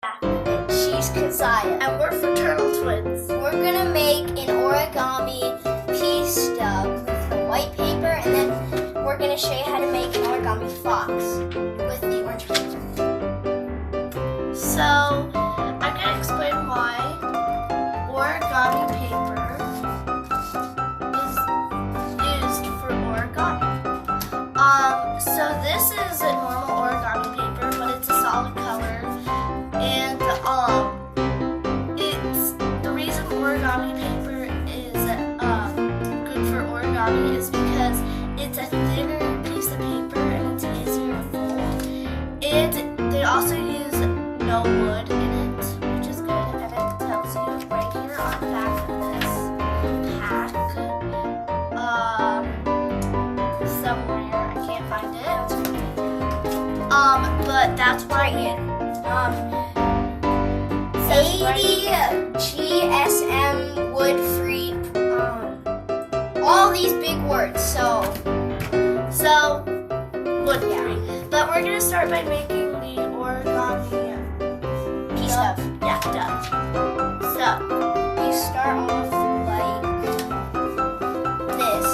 And she's Keziah. And we're fraternal twins. We're gonna make an origami pea stub with the white paper, and then we're gonna show you how to make an origami fox with the orange paper. So, I'm gonna explain why origami paper is used for origami. So this is a normal origami paper, but it's a solid color. And it's the reason origami paper is good for origami is because it's a thinner piece of paper and it's easier to fold. And they also use no wood in it, which is good, and it tells you right here on the back of this pack. Somewhere I can't find it. But that's right here. 80 GSM wood-free, all these big words, so wood-free. But we're gonna start by making the origami pea stuff. Yeah, done. So You start off like this.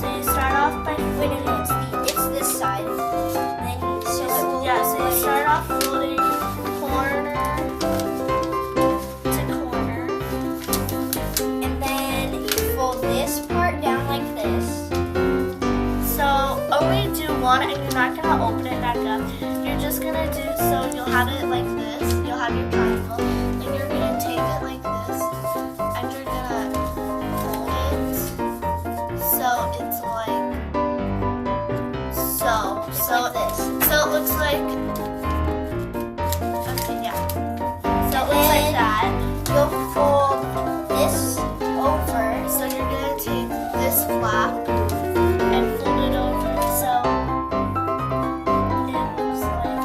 so you start off by Wait a minute, it's this side. Then so it will yeah, so you like- start off folding corner to corner. and then you fold this part down like this. So only do one, and you're not gonna open it back up. You're just gonna do so you'll have it like this. You'll have your triangle, and you're gonna take it like this, and you're gonna fold it so it's like so. Like this. So it looks like okay, yeah. So it And looks like then that. You'll fold this over. So you're gonna take this flap and fold it over so it looks like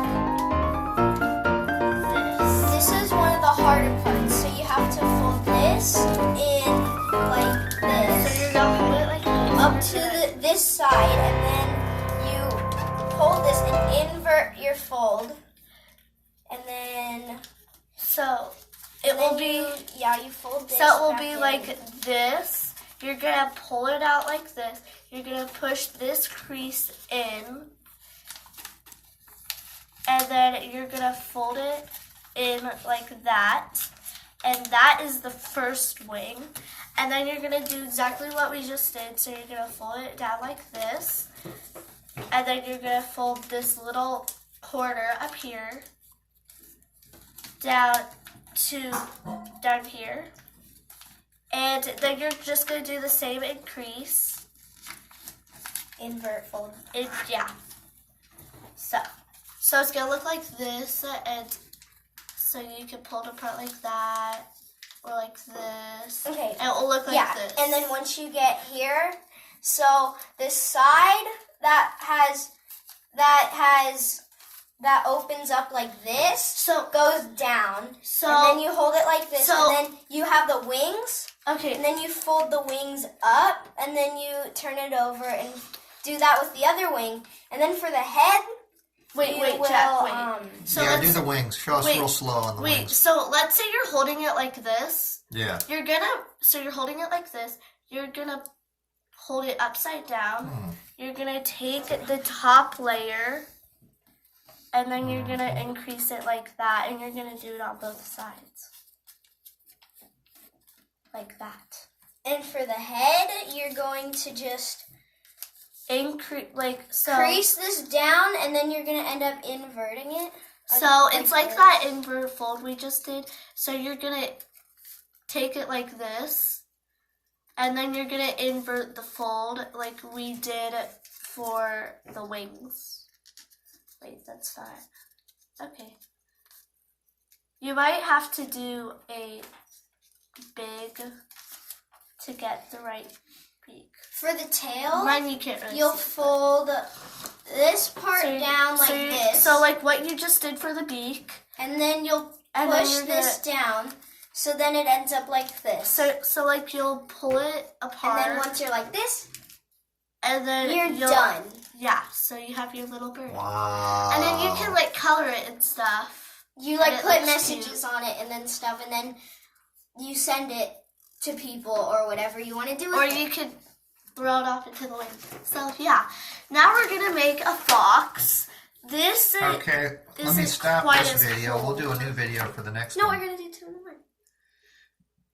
this. This is one of the harder parts. So you have to fold this in like So this you're gonna hold it like this. up to this side, and then you hold this and invert your fold, and then So it will be you fold this. so it will back be in. like this. You're gonna pull it out like this. You're gonna push this crease in, and then you're gonna fold it in like that. And that is the first wing. And then you're gonna do exactly what we just did. So you're gonna fold it down like this. And then you're gonna fold this little corner up here down to down here. And then you're just gonna do the same increase. invert fold. Yeah. So it's gonna look like this, and so you can pull it apart like that, or like this. Okay. And it will look like this. And then once you get here, so this side that opens up like this, So goes down. So and then you hold it like this, so- and then you have the wings, okay. and then you fold the wings up, and then you turn it over and do that with the other wing. And then for the head, Wait, you will, Jack, wait. So yeah, let's- do the wings. Show us wait, real slow on the Wait, wings. so let's say you're holding it like this. Yeah. You're holding it like this. You're gonna hold it upside down. You're gonna take the top layer, and then you're gonna increase it like that, and you're gonna do it on both sides. Like that. and for the head, you're going to just Increase, like, so. crease this down, and then you're going to end up inverting it. So it's like this. that invert fold we just did. So you're gonna take it like this, and then you're gonna invert the fold like we did for the wings. Wait, that's not okay. You might have to do a big to get the right beak. For the tail, Then you can't really you'll see. fold this part So you- down like so you- this. So like what you just did for the beak. and then you'll And then push you're this down, so then it ends up like this. So like you'll pull it and apart. then once you're like this, And then you're you'll- done. Yeah, so you have your little bird. Wow. And then you can like color it and stuff. You like And it put looks messages on it and then stuff, and then you send it to people or whatever you want to do with Or it. you could throw it off into the wind. So yeah, now we're gonna make a fox. This is Okay, this let me is stop quite this as video. cool. We'll do a new video for the next No, one. we're gonna do two.